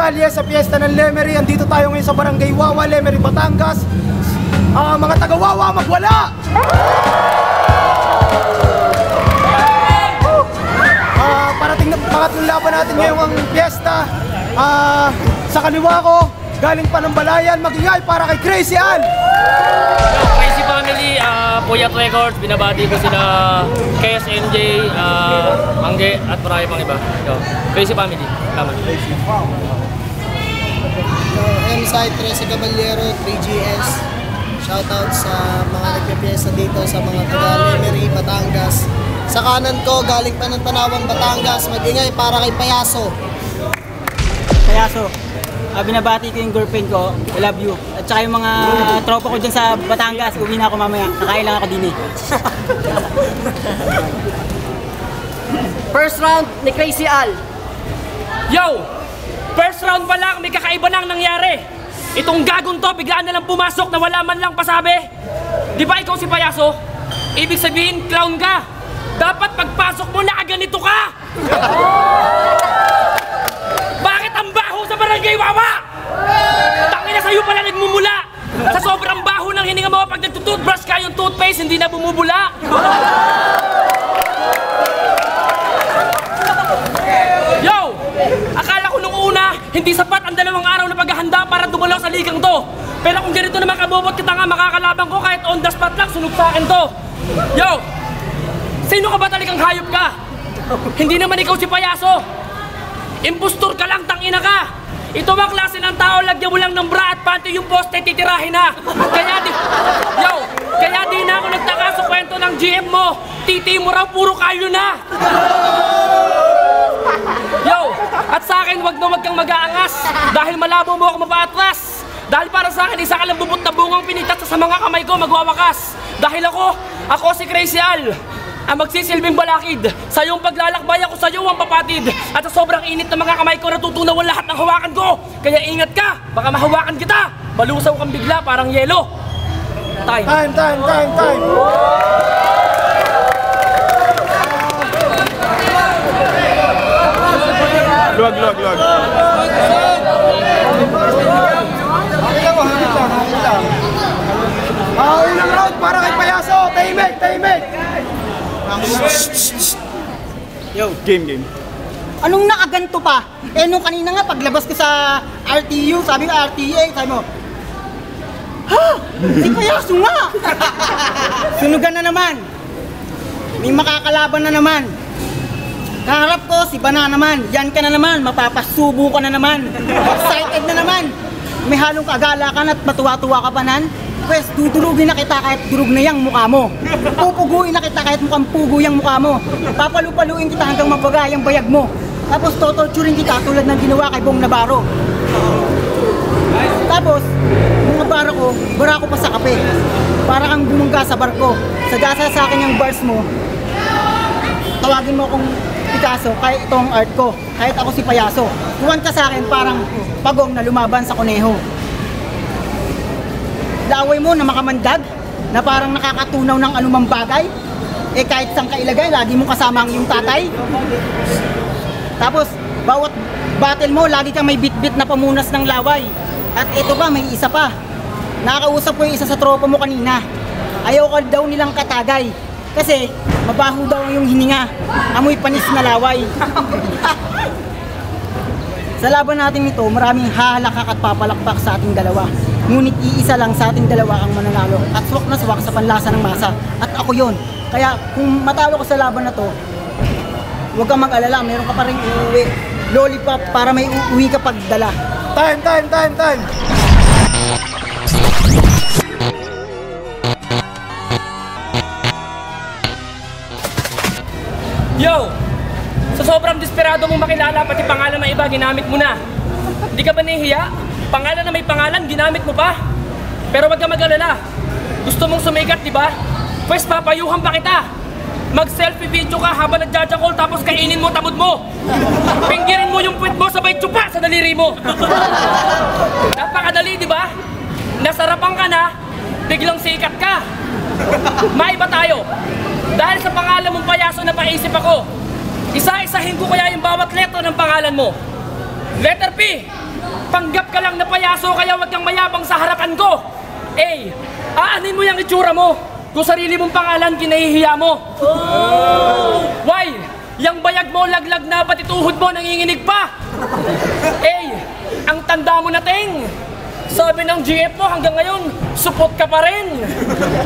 Kalye sa piyesta ng Lemery. Andito tayo ngayon sa Barangay Wawa, Lemery, Batangas. Mga taga-Wawa, magwala! Parating na pangatlong laban natin ngayong piyesta. Sa kaliwa ko, galing pa ng Balayan, magingay para kay Crazy Al. Crazy Family, Puyat Records, binabati ko sila KSNJ, Mangge at marami pang iba. Crazy Family, tama. M-Side, Tracy Caballero, 3GS. Shoutout sa mga nagpipiesta dito sa mga taga-Lemery, Batangas. Sa kanan ko, galing pa ng Tanawang, Batangas, magingay para kay Payaso. Payaso, binabati ko yung girlfriend ko, I love you. At saka yung mga tropa ko dyan sa Batangas, uwi na ako mamaya, kakain lang ako din eh. First round ni Crazy Al. Yo! First round pa lang, may kakaiba nang nangyari. Itong gagong to, biglaan na lang pumasok na wala man lang pasabi. Di ba ikaw si Payaso? Ibig sabihin, clown ka. Dapat pagpasok mo, nakaganito ka! Bakit ang baho sa Barangay Wawa? Tangina sa'yo pala nagmumula. Sa sobrang baho ng hininga mo, pag nagtutoothbrush ka, yung toothpaste hindi na bumubula. Yo! Akala ko nung una, hindi sapat ang 2 araw na paghahanda para dumalaw sa ligang to. Pero kung ganito naman kabobot kita nga makakalaban ko, kahit on the spot lang, sunog sa akin to. Yo! Sino ka ba talagang hayop ka? Hindi naman ikaw si Payaso. Impostor ka lang, tangina ka. Ito ba klase ng tao, lagyan mo lang ng bra at panty yung poste, titirahin na. Kaya di na ako nagtaka sa kwento ng GM mo. Titi mo raw, puro kayo na. Yo, at sa akin, wag kang mag-aangas. Dahil malabo mo ako mapaatras. Dahil para sa akin, isa ka lang bubot na bungang pinitat sa mga kamay ko magwawakas. Dahil ako si Crazy Al, ang magsisilbing balakid. Sa iyong paglalakbay ako sa iyo ang papatid. At sa sobrang init ng mga kamay ko, natutunawan lahat ng hawakan ko. Kaya ingat ka, baka mahawakan kita. Malusaw kang bigla, parang yelo. Time. Luwag. Unang round para kay Payaso. Tahimik. Yo, Game. anong nakaganto pa? Nung kanina nga, paglabas ko sa RTU, sabi ko RTA, sabi mo, ha? Si Payaso nga! Sunugan na naman. May makakalaban na naman. Kaharap ko, si Bana naman. Yan ka na naman, mapapasubo ka na naman. Excited na naman. May halong kagalakan at matuwa-tuwa ka pa nan. Pwes, dudulugin na kita kahit durug na yung mukha mo. Pupuguin na kita kahit mukhang pugo yung mukha mo. Papalupaluin kita hanggang mabaga yung bayag mo. Tapos totorturin kita tulad ng ginawa kay Bong Navarro. Tapos, mga bara ko pa sa kape. Para kang bumungga sa barko. Sagasa sa akin yung bars mo. Tawagin mo akong Picasso, kahit ito ang art ko. Kahit ako si Payaso. Tuwan ka sa akin parang pagong na lumaban sa kuneho. Laway mo na makamandag, na parang nakakatunaw ng anumang bagay. Kahit saan ka ilagay, lagi mo kasama ang iyong tatay. Tapos, bawat battle mo, lagi kang may bit-bit na pamunas ng laway. At ito pa, may isa pa. Nakakausap ko yung isa sa tropa mo kanina. Ayaw ka daw nilang katagay. Kasi, mabaho daw yung hininga. Amoy panis na laway. Sa laban natin ito, maraming hahalakak at papalakpak sa ating dalawa. Ngunit iisa lang sa ating dalawa ang mananalo. At swak na swak sa panlasa ng masa. At ako yon. Kaya kung matalo ko sa laban na to, huwag kang mag-alala, meron ka pa rin uuwi. Lollipop para may uuwi ka pagdala. Time. Yo! Sa sobrang desperado mong makilala, pati pangalan ng iba, ginamit mo na. Hindi ka ba nahihiya? Pangalan na may pangalan, ginamit mo pa? Pero wag ka mag-alala. Gusto mong sumigat, di ba? Pwes papayuhan pa kita. Mag-selfie video ka habang nagjajakol tapos kainin mo tamod mo. Pinggirin mo yung puwit mo sabay tsupa sa daliri mo. Napakadali, di ba? Nasarapan ka na, biglang sikat ka. Maiba tayo. Dahil sa pangalan mong Payaso na paisip ako, isa-isahin ko kaya yung bawat letra ng pangalan mo. Letter P, Panggap ka lang na payaso kaya wag kang mayabang sa harapan ko. Aanin mo yung itsura mo. Kung sarili mong pangalan, kinahihiya mo. Why? Yang bayag mo, laglag na, pati tuhod mo, nanginginig pa. Ang tanda mo na, Teng. Sabi ng GF mo, hanggang ngayon, supot ka pa rin.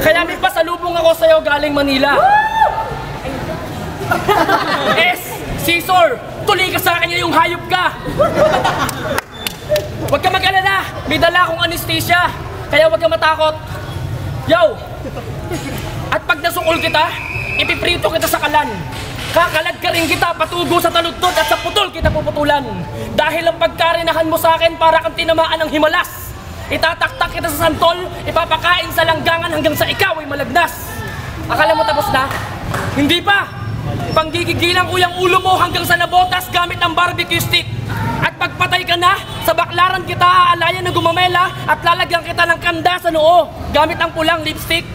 Kaya may pasalubong ako sa'yo galing Manila. Caesar, tuloy ka sa akin yung hayop ka. Huwag ka mag-alala, may dala akong anesthesia. Kaya huwag ka matakot. Yo! At pag nasukol kita, ipiprito kita sa kalan. Kakalad ka rin kita, patugo sa taludtod at sa putol kita puputulan. Dahil ang pagkarinahan mo sa akin para kang tinamaan ng himalas. Itataktak kita sa santol, ipapakain sa langgangan hanggang sa ikaw ay malagnas. Akala mo tapos na? Hindi pa! Panggigigilang ko yung ulo mo hanggang sa nabotas gamit ang barbecue stick. At pagpatay ka na, sa baklaran kita aalayan ng gumamela at lalagyan kita ng kanda sa noo gamit ang pulang lipstick.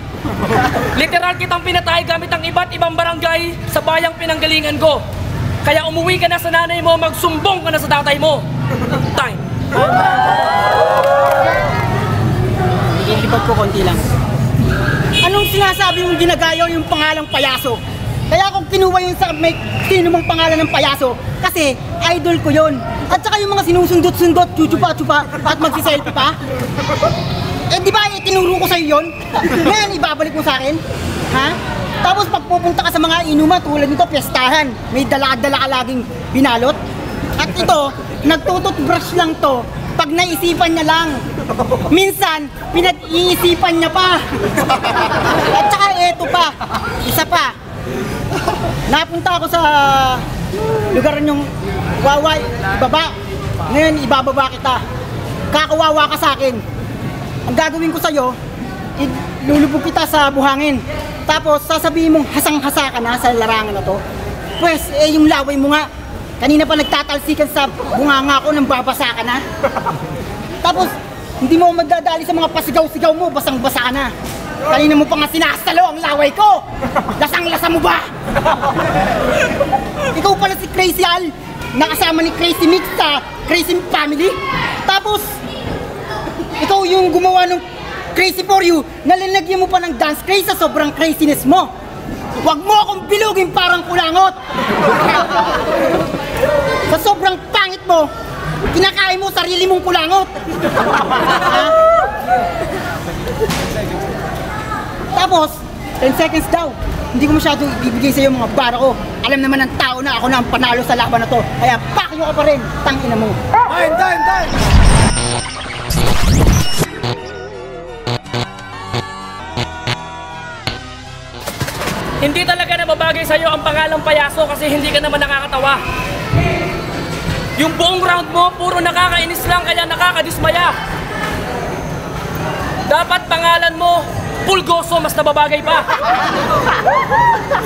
Literal kitang pinatay gamit ang iba't ibang barangay sa bayang pinanggalingan ko. Kaya umuwi ka na sa nanay mo, magsumbong ka na sa tatay mo. Time. Ilibag ko konti lang. Anong sinasabi mong ginagayo yung pangalang payaso? Kaya kung kinuha yun sa may sino mong pangalan ng payaso, kasi idol ko yun. At saka yung mga sinusundot-sundot, chuchupa-chupa, at magsiselfie pa. Di ba tinuro ko sa'yo yun? Ngayon, ibabalik mo sa akin? Ha? Tapos pag pupunta ka sa mga inuman tulad nito, piyestahan, may dala-dala ka laging binalot. At ito, nagtututbrush lang to pag naisipan niya lang. Minsan, pinag-iisipan niya pa. At saka eto pa, isa pa. Napunta ako sa lugar niyong waway, baba. Ngayon, ibababa kita. Kakawawa ka sa akin. Ang gagawin ko sa'yo, lulubog kita sa buhangin. Tapos, sasabihin mong hasang-hasa ka na sa larangan na to. Pwes, yung laway mo nga. Kanina pa nagtatalsikan sa bunganga ko nang babasa ka na. Tapos, hindi mo magdadali sa mga pasigaw-sigaw mo, basang-basa ka na. Kanina mo pa nga sinasalo ang laway ko! Lasang-lasa mo ba? Ikaw pala si Crazy Al, nakasama ni Crazy Mix sa Crazy Family. Tapos, ikaw yung gumawa ng Crazy For You, nalalagyan mo pa ng dance craze sa sobrang craziness mo. Huwag mo akong bilugin parang kulangot! Sa sobrang pangit mo, kinakain mo sarili mong kulangot! Tapos, 10 seconds daw. Hindi ko masyado ibibigay sa'yo mga bara ko. Alam naman ng tao na ako na ang panalo sa laban na to. Kaya pakyo ka pa rin, tangina mo. Time! Hindi talaga nababagay sa'yo ang pangalang payaso kasi hindi ka naman nakakatawa. Yung buong round mo, puro nakakainis lang kaya nakakadismaya. Dapat pangalan mo, Pulgoso, mas nababagay pa.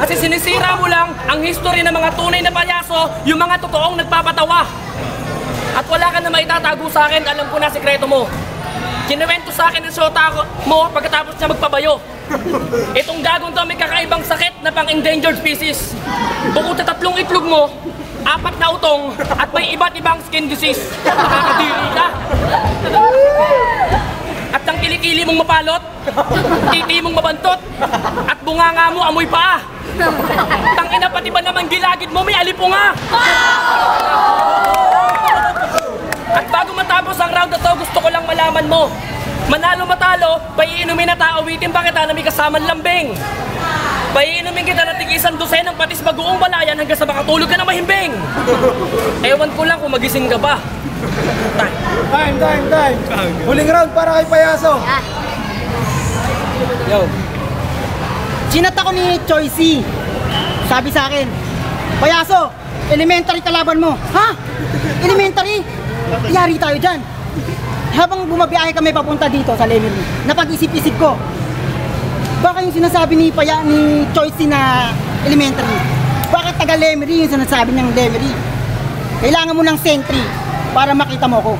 Kasi sinisira mo lang ang history ng mga tunay na payaso, yung mga totoong nagpapatawa. At wala ka na maitatago sa akin, alam ko na sikreto mo. Kinuwento sa akin ng shota mo pagkatapos niya magpabayo. Itong gagong to may kakaibang sakit na pang-endangered species. Bukod sa 3 itlog mo, 4 na utong at may iba't ibang skin disease. Nakakadiri ka. At ang kilikili mong mapalot, titi mong mabantot, at bunganga mo amoy paa. Tangina pati ba naman gilagid mo may alipunga. At bago matapos ang round na to, gusto ko lang malaman mo. Manalo matalo, paiinumin at aawitin pa kita na may kasamang lambing. Paiinumin kita na tig-1 dosen ng patis bagoong balayan hanggang sa makatulog ka na mahimbing. Ewan ko lang kung magising ka ba. Time! Huling round para kay Payaso. Yo. Chinat ako ni Choi C. Sabi sa akin, Payaso, elementary kalaban mo. Ha? Elementary? Yari tayo dyan. Habang bumabiyahe kami papunta dito sa Lemery, napag-isip-isip ko, baka yung sinasabi ni Choi C na elementary, bakit taga Lemery yung sinasabi niyang Lemery? Kailangan mo ng sentry para makita mo ko.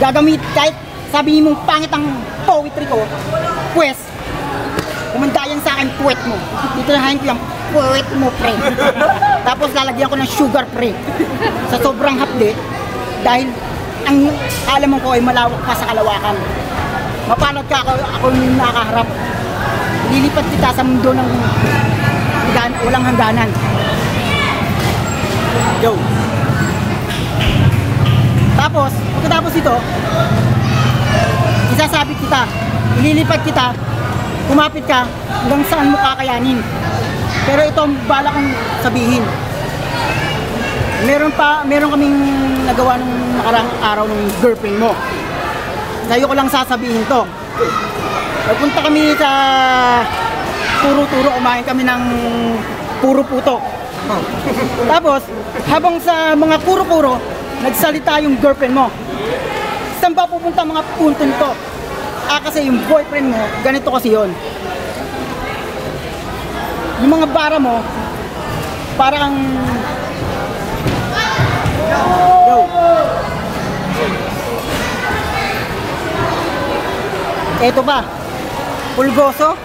Gagamit kahit sabi mong pangit ang poetry ko, pues, kumandayan sa akin puwet mo. Titirahin ko yung puwet mo, pre. Tapos lalagyan ko ng sugar, pre. Sa sobrang hapde, dahil ang alam ko ay malawak pa sa kalawakan. Mapalad ka, ako yung nakaharap. Lilipat kita sa mundo ng walang hangganan. Go! Tapos, pagkatapos ito, isasabit kita, ililipat kita, kumapit ka hanggang saan mo kakayanin. Pero ito ang bala kong sabihin. Meron kaming nagawa nung nakarang araw ng girlfriend mo. Sa'yo ko lang sasabihin to. Nagpunta kami sa turo-turo, kumain kami ng puro puto. Tapos, habang sa mga puro-puro, nagsalita yung girlfriend mo. Saan ba pupunta mga punto nito? Kasi yung boyfriend mo, ganito kasi yon. Yung mga bara mo, parang go. Eto ba? Pulgoso?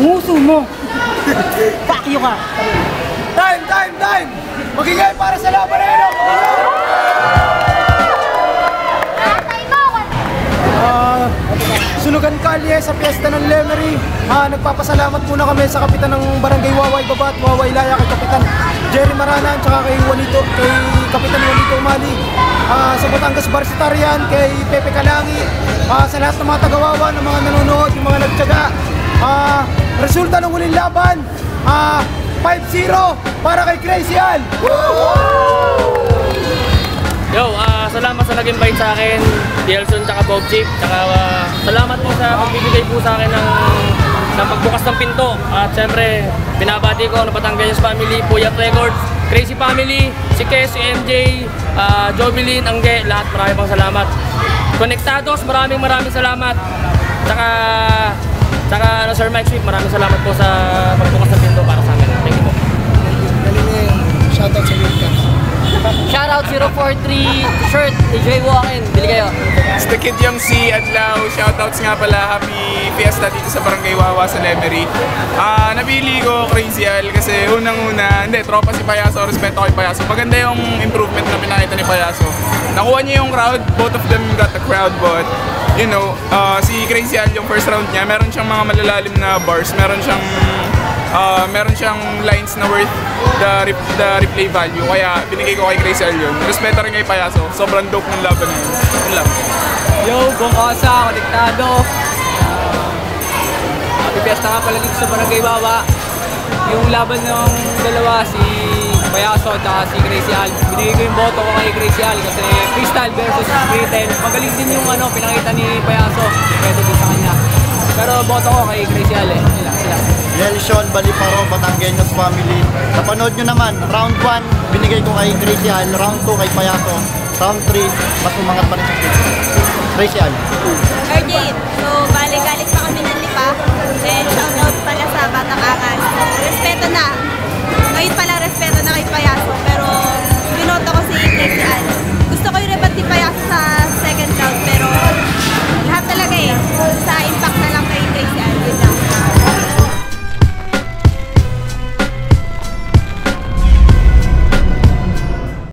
Nguso mo. Pakyo ka. Time! Magigay para sa laban na yun! Sunugan Kalye sa piyesta ng Lemery. Nagpapasalamat muna kami sa kapitan ng Barangay Waway Baba at Waway Laya, kay Kapitan Jerry Marana at saka kay Kapitan Juanito Umali, sa Batangas Barsitarian, kay Pepe Kalangi, sa lahat ng mga tagawawa, ng mga nanonood, yung mga nagtyaga. Resulta ng huling laban, 5-0 para kay Crazy Al. Yo, salamat sa nag-invite sa akin, Dielson tsaka Bob Chief, tsaka salamat po sa pagbibigay po sa akin ng pagbukas ng pinto. At syempre, binabati ko ang Batangas Family, Puyat Records, Crazy Family, si Kes, si MJ, Jovelyn, Angge, lahat maraming pang salamat. Konektados, maraming salamat. Tsaka Sir Mike Sweet, maraming salamat po sa pagbukas ng pinto para sa amin. Thank you po. Shoutout sa Wilka. Shoutout 043 shirt, DJ Walkin, bili kayo. It's the Kid Young C. Adlaw. Shoutouts nga pala, happy fiesta dito sa Barangay Wawa sa Lemery. Nabili ko Crazy Al kasi unang-una, tropa si Payaso, respeto kay Payaso. Maganda yung improvement na pinakita ni Payaso. Nakuha niya yung crowd, both of them got the crowd, but you know, si Crazy Al yung first round niya, meron siyang mga malalalim na bars, meron siyang lines na worth the replay value, kaya binigay ko kay Crazy Al yun. Respeto rin kay Payaso, sobrang dope ng laban na yun. Yun lang. Yo, Bongkosa, Konektado. Happy Fiesta nga pala dito sa Barangay Wawa. Yung laban ng dalawa, si Payaso at si Crazy Al. Binigay ko yung boto ko kay Crazy Al kasi Crystal versus Britain. Magaling din yung pinakita ni Payaso. Pwede din sa kanya. Pero boto ko kay Crazy Al eh. Sila. Nelson Baliparo, Batangueños Family. Napanood nyo naman, round 1, binigay ko kay Crazy Al, round 2 kay Payaso, round 3, mas umangat pa rin sa Crazy Al. Ergin, so galing pa kami ng Lipa, then shoutout pala sa Batang Angas. Respeto na. Ngayon pala respeto na kay Payaso, pero binoto ko si Crazy Al.